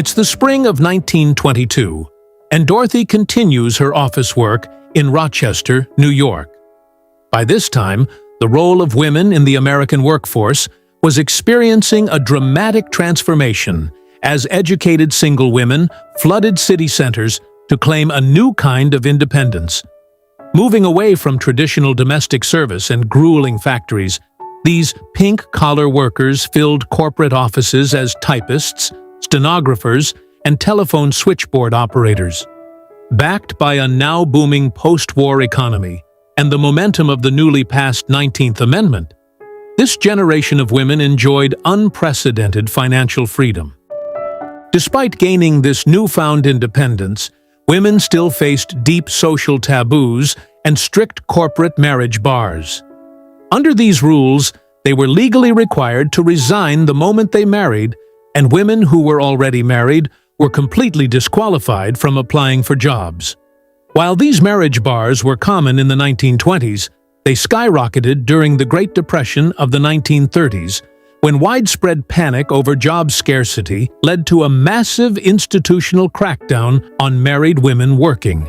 It's the spring of 1922, and Dorothy continues her office work in Rochester, New York. By this time, the role of women in the American workforce was experiencing a dramatic transformation as educated single women flooded city centers to claim a new kind of independence. Moving away from traditional domestic service and grueling factories, these pink-collar workers filled corporate offices as typists, stenographers, and telephone switchboard operators. Backed by a now-booming post-war economy and the momentum of the newly passed 19th Amendment, this generation of women enjoyed unprecedented financial freedom. Despite gaining this newfound independence, women still faced deep social taboos and strict corporate marriage bars. Under these rules, they were legally required to resign the moment they married, and women who were already married were completely disqualified from applying for jobs. While these marriage bars were common in the 1920s, they skyrocketed during the Great Depression of the 1930s, when widespread panic over job scarcity led to a massive institutional crackdown on married women working.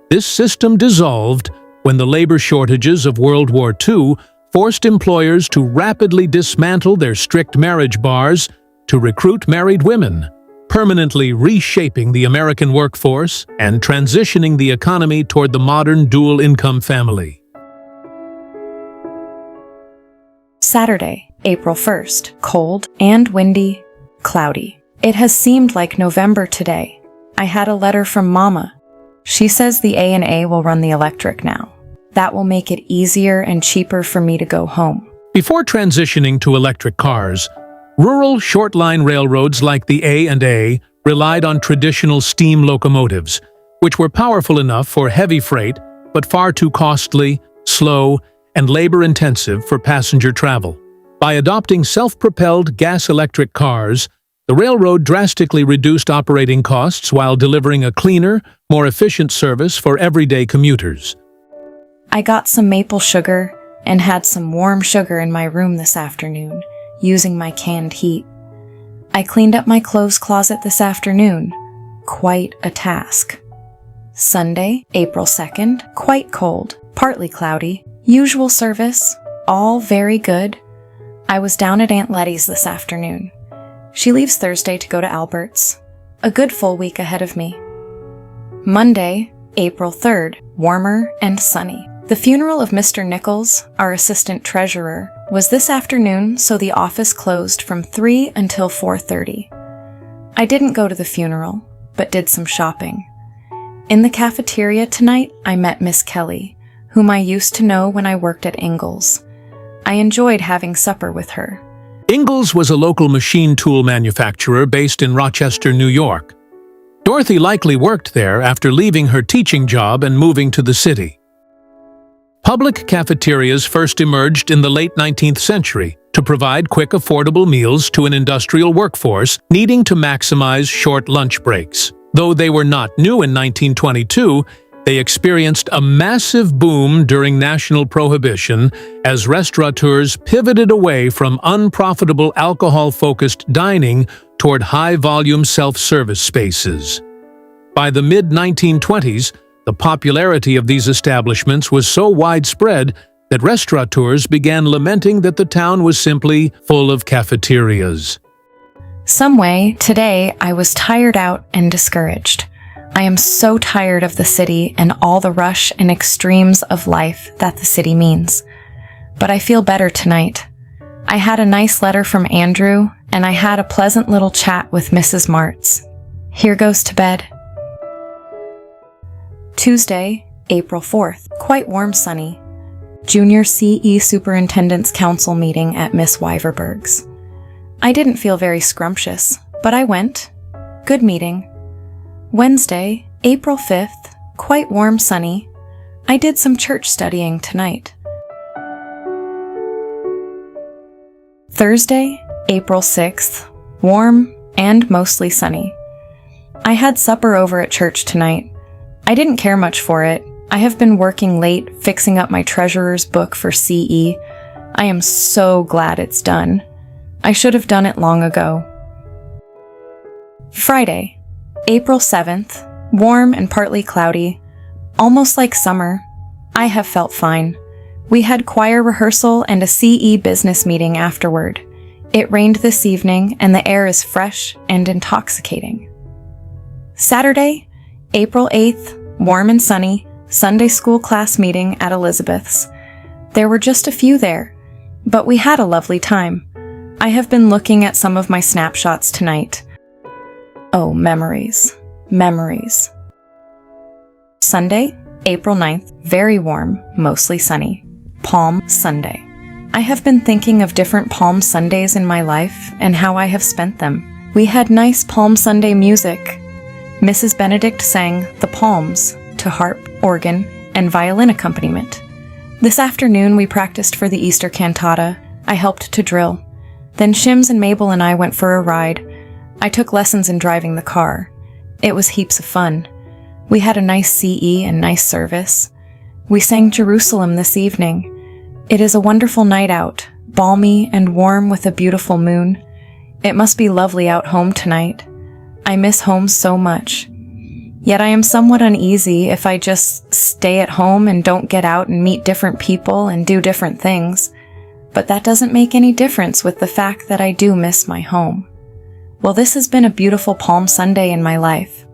This system dissolved when the labor shortages of World War II forced employers to rapidly dismantle their strict marriage bars to recruit married women, permanently reshaping the American workforce and transitioning the economy toward the modern dual-income family. Saturday, April 1st. Cold and windy, cloudy. It has seemed like November today. I had a letter from Mama. She says the A&A will run the electric now. That will make it easier and cheaper for me to go home. Before transitioning to electric cars, rural short-line railroads like the A&A relied on traditional steam locomotives, which were powerful enough for heavy freight but far too costly, slow, and labor-intensive for passenger travel. By adopting self-propelled gas-electric cars, the railroad drastically reduced operating costs while delivering a cleaner, more efficient service for everyday commuters. I got some maple sugar and had some warm sugar in my room this afternoon, using my canned heat. I cleaned up my clothes closet this afternoon. Quite a task. Sunday, April 2nd, quite cold, partly cloudy, usual service, all very good. I was down at Aunt Letty's this afternoon. She leaves Thursday to go to Albert's. A good full week ahead of me. Monday, April 3rd, warmer and sunny. The funeral of Mr. Nichols, our assistant treasurer, was this afternoon, so the office closed from 3 until 4:30. I didn't go to the funeral, but did some shopping. In the cafeteria tonight, I met Miss Kelly, whom I used to know when I worked at Ingalls. I enjoyed having supper with her. Ingalls was a local machine tool manufacturer based in Rochester, New York. Dorothy likely worked there after leaving her teaching job and moving to the city. Public cafeterias first emerged in the late 19th century to provide quick, affordable meals to an industrial workforce needing to maximize short lunch breaks. Though they were not new in 1922, they experienced a massive boom during national prohibition as restaurateurs pivoted away from unprofitable alcohol-focused dining toward high-volume self-service spaces. By the mid-1920s, the popularity of these establishments was so widespread that restaurateurs began lamenting that the town was simply full of cafeterias. Some way, today, I was tired out and discouraged. I am so tired of the city and all the rush and extremes of life that the city means. But I feel better tonight. I had a nice letter from Andrew, and I had a pleasant little chat with Mrs. Martz. Here goes to bed. Tuesday, April 4th. Quite warm, sunny. Junior CE Superintendent's Council meeting at Miss Wyverberg's. I didn't feel very scrumptious, but I went. Good meeting. Wednesday, April 5th. Quite warm, sunny. I did some church studying tonight. Thursday, April 6th. Warm and mostly sunny. I had supper over at church tonight. I didn't care much for it. I have been working late fixing up my treasurer's book for CE. I am so glad it's done. I should have done it long ago. Friday, April 7th, warm and partly cloudy, almost like summer. I have felt fine. We had choir rehearsal and a CE business meeting afterward. It rained this evening and the air is fresh and intoxicating. Saturday, April 8th, warm and sunny, Sunday school class meeting at Elizabeth's. There were just a few there, but we had a lovely time. I have been looking at some of my snapshots tonight. Oh, memories. Memories. Sunday, April 9th, very warm, mostly sunny. Palm Sunday. I have been thinking of different Palm Sundays in my life and how I have spent them. We had nice Palm Sunday music. Mrs. Benedict sang The Palms to harp, organ, and violin accompaniment. This afternoon we practiced for the Easter cantata. I helped to drill. Then Shims and Mabel and I went for a ride. I took lessons in driving the car. It was heaps of fun. We had a nice CE and nice service. We sang Jerusalem this evening. It is a wonderful night out, balmy and warm with a beautiful moon. It must be lovely out home tonight. I miss home so much. Yet I am somewhat uneasy if I just stay at home and don't get out and meet different people and do different things. But that doesn't make any difference with the fact that I do miss my home. Well, this has been a beautiful Palm Sunday in my life.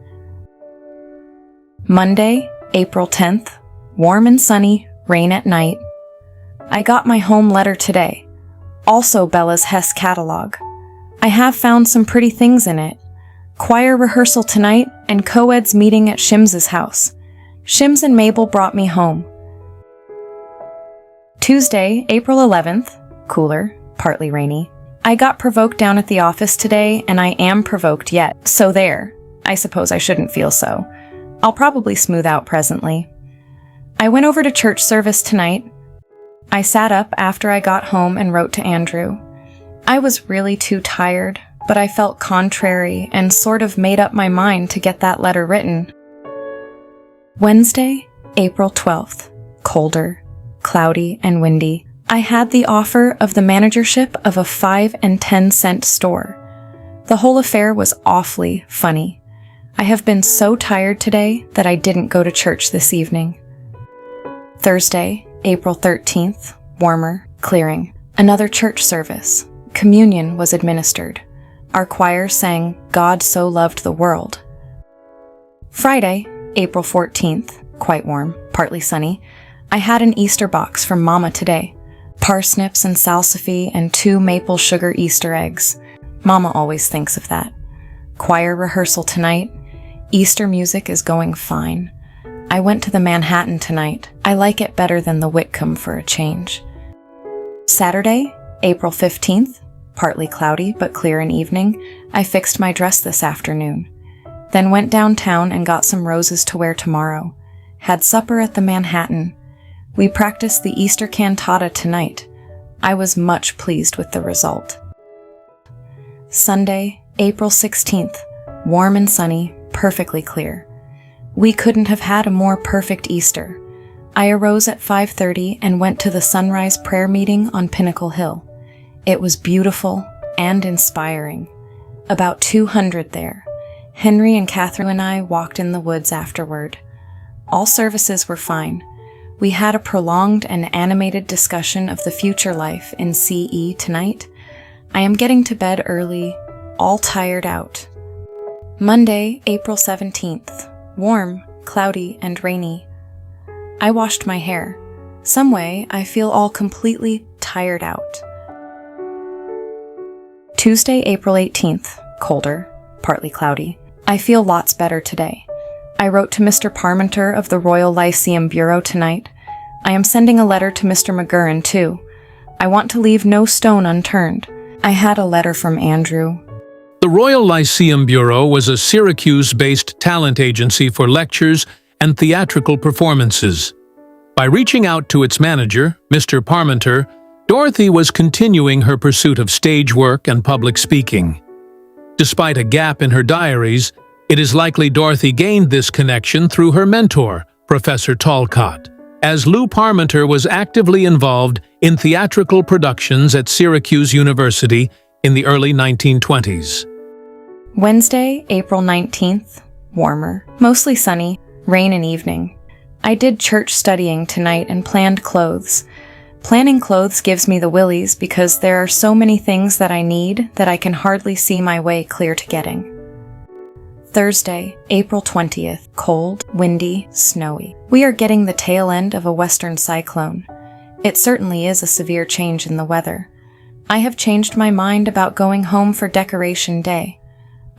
Monday, April 10th, warm and sunny, rain at night. I got my home letter today, also Bella's Hess catalog. I have found some pretty things in it. Choir rehearsal tonight and co-ed's meeting at Shims's house. Shims and Mabel brought me home. Tuesday, April 11th, cooler, partly rainy. I got provoked down at the office today and I am provoked yet, so there. I suppose I shouldn't feel so. I'll probably smooth out presently. I went over to church service tonight. I sat up after I got home and wrote to Andrew. I was really too tired, but I felt contrary and sort of made up my mind to get that letter written. Wednesday, April 12th, colder, cloudy, and windy. I had the offer of the managership of a 5 and 10 cent store. The whole affair was awfully funny. I have been so tired today that I didn't go to church this evening. Thursday, April 13th, warmer, clearing. Another church service. Communion was administered. Our choir sang God So Loved the World. Friday, April 14th, quite warm, partly sunny. I had an Easter box from Mama today. Parsnips and salsify and 2 maple sugar Easter eggs. Mama always thinks of that. Choir rehearsal tonight. Easter music is going fine. I went to the Manhattan tonight. I like it better than the Whitcomb for a change. Saturday, April 15th, partly cloudy but clear in evening. I fixed my dress this afternoon. Then went downtown and got some roses to wear tomorrow. Had supper at the Manhattan. We practiced the Easter cantata tonight. I was much pleased with the result. Sunday, April 16th, warm and sunny, perfectly clear. We couldn't have had a more perfect Easter. I arose at 5:30 and went to the sunrise prayer meeting on Pinnacle Hill. It was beautiful and inspiring. About 200 there. Henry and Catherine and I walked in the woods afterward. All services were fine. We had a prolonged and animated discussion of the future life in CE tonight. I am getting to bed early, all tired out. Monday, April 17th. Warm, cloudy, and rainy. I washed my hair. Some way, I feel all completely tired out. Tuesday, April 18th. Colder, partly cloudy. I feel lots better today. I wrote to Mr. Parmenter of the Royal Lyceum Bureau tonight. I am sending a letter to Mr. McGurran, too. I want to leave no stone unturned. I had a letter from Andrew. The Royal Lyceum Bureau was a Syracuse-based talent agency for lectures and theatrical performances. By reaching out to its manager, Mr. Parmenter, Dorothy was continuing her pursuit of stage work and public speaking. Despite a gap in her diaries, it is likely Dorothy gained this connection through her mentor, Professor Talcott, as Lou Parmenter was actively involved in theatrical productions at Syracuse University in the early 1920s. Wednesday, April 19th, warmer, mostly sunny, rain and evening. I did church studying tonight and planned clothes. Planning clothes gives me the willies because there are so many things that I need that I can hardly see my way clear to getting. Thursday, April 20th, cold, windy, snowy. We are getting the tail end of a western cyclone. It certainly is a severe change in the weather. I have changed my mind about going home for Decoration Day.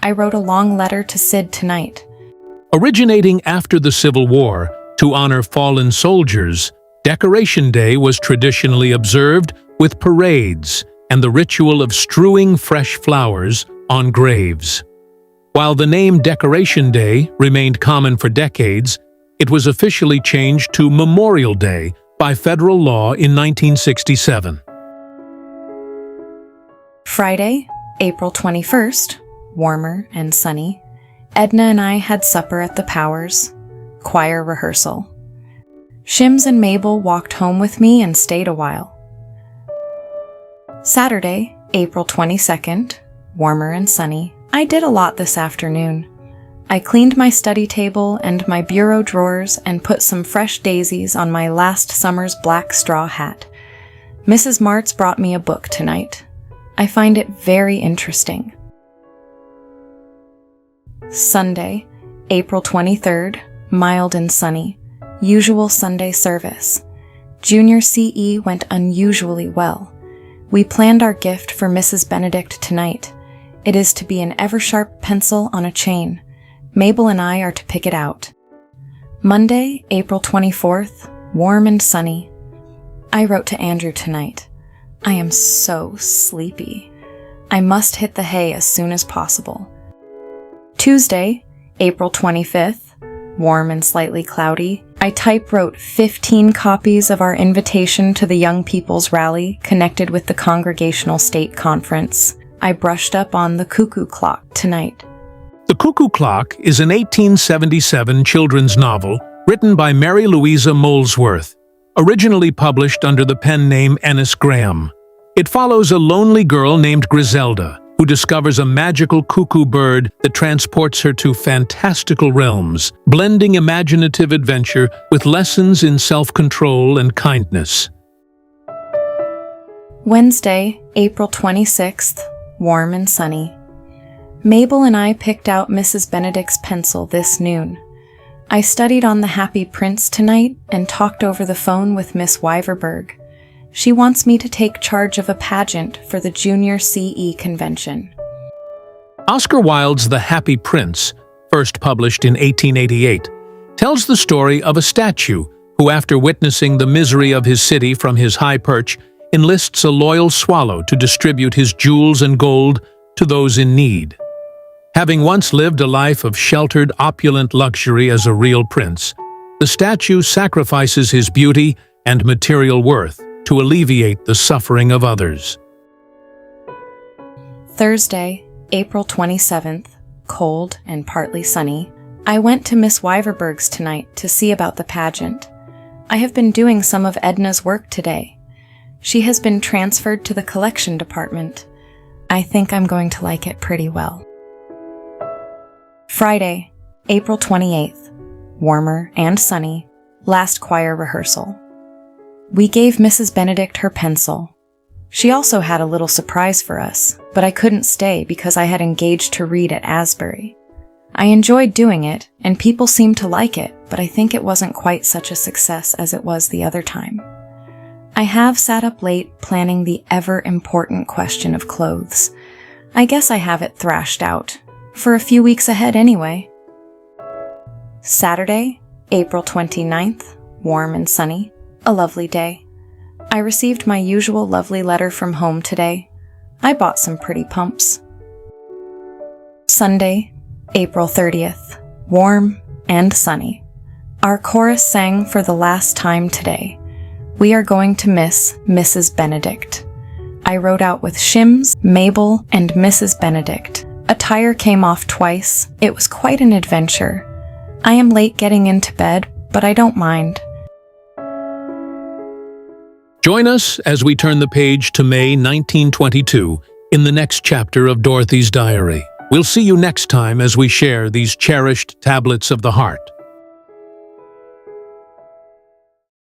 I wrote a long letter to Sid tonight. Originating after the Civil War to honor fallen soldiers, Decoration Day was traditionally observed with parades and the ritual of strewing fresh flowers on graves. While the name Decoration Day remained common for decades, it was officially changed to Memorial Day by federal law in 1967. Friday, April 21st, warmer and sunny. Edna and I had supper at the Powers, choir rehearsal. Shims and Mabel walked home with me and stayed a while. Saturday, April 22nd, warmer and sunny. I did a lot this afternoon. I cleaned my study table and my bureau drawers and put some fresh daisies on my last summer's black straw hat. Mrs. Martz brought me a book tonight. I find it very interesting. Sunday, April 23rd, mild and sunny. Usual Sunday service. Junior CE went unusually well. We planned our gift for Mrs. Benedict tonight. It is to be an ever-sharp pencil on a chain. Mabel and I are to pick it out. Monday, April 24th, warm and sunny. I wrote to Andrew tonight. I am so sleepy. I must hit the hay as soon as possible. Tuesday, April 25th, warm and slightly cloudy. I type-wrote 15 copies of our invitation to the Young People's Rally connected with the Congregational State Conference. I brushed up on The Cuckoo Clock tonight. The Cuckoo Clock is an 1877 children's novel written by Mary Louisa Molesworth, originally published under the pen name Ennis Graham. It follows a lonely girl named Griselda, who discovers a magical cuckoo bird that transports her to fantastical realms, blending imaginative adventure with lessons in self-control and kindness. Wednesday, April 26th, warm and sunny. Mabel and I picked out Mrs. Benedict's pencil this noon. I studied on The Happy Prince tonight and talked over the phone with Miss Wyverberg. She wants me to take charge of a pageant for the Junior CE convention. Oscar Wilde's The Happy Prince, first published in 1888, tells the story of a statue who, after witnessing the misery of his city from his high perch, enlists a loyal swallow to distribute his jewels and gold to those in need. Having once lived a life of sheltered, opulent luxury as a real prince, the statue sacrifices his beauty and material worth to alleviate the suffering of others. Thursday, April 27th, cold and partly sunny. I went to Miss Wyverberg's tonight to see about the pageant. I have been doing some of Edna's work today. She has been transferred to the collection department. I think I'm going to like it pretty well. Friday, April 28th, warmer and sunny, last choir rehearsal. We gave Mrs. Benedict her pencil. She also had a little surprise for us, but I couldn't stay because I had engaged to read at Asbury. I enjoyed doing it, and people seemed to like it, but I think it wasn't quite such a success as it was the other time. I have sat up late planning the ever-important question of clothes. I guess I have it thrashed out, for a few weeks ahead anyway. Saturday, April 29th, warm and sunny, a lovely day. I received my usual lovely letter from home today. I bought some pretty pumps. Sunday, April 30th, warm and sunny. Our chorus sang for the last time today. We are going to miss Mrs. Benedict. I rode out with Shims, Mabel, and Mrs. Benedict. A tire came off twice. It was quite an adventure. I am late getting into bed, but I don't mind. Join us as we turn the page to May 1922 in the next chapter of Dorothy's diary. We'll see you next time as we share these cherished tablets of the heart.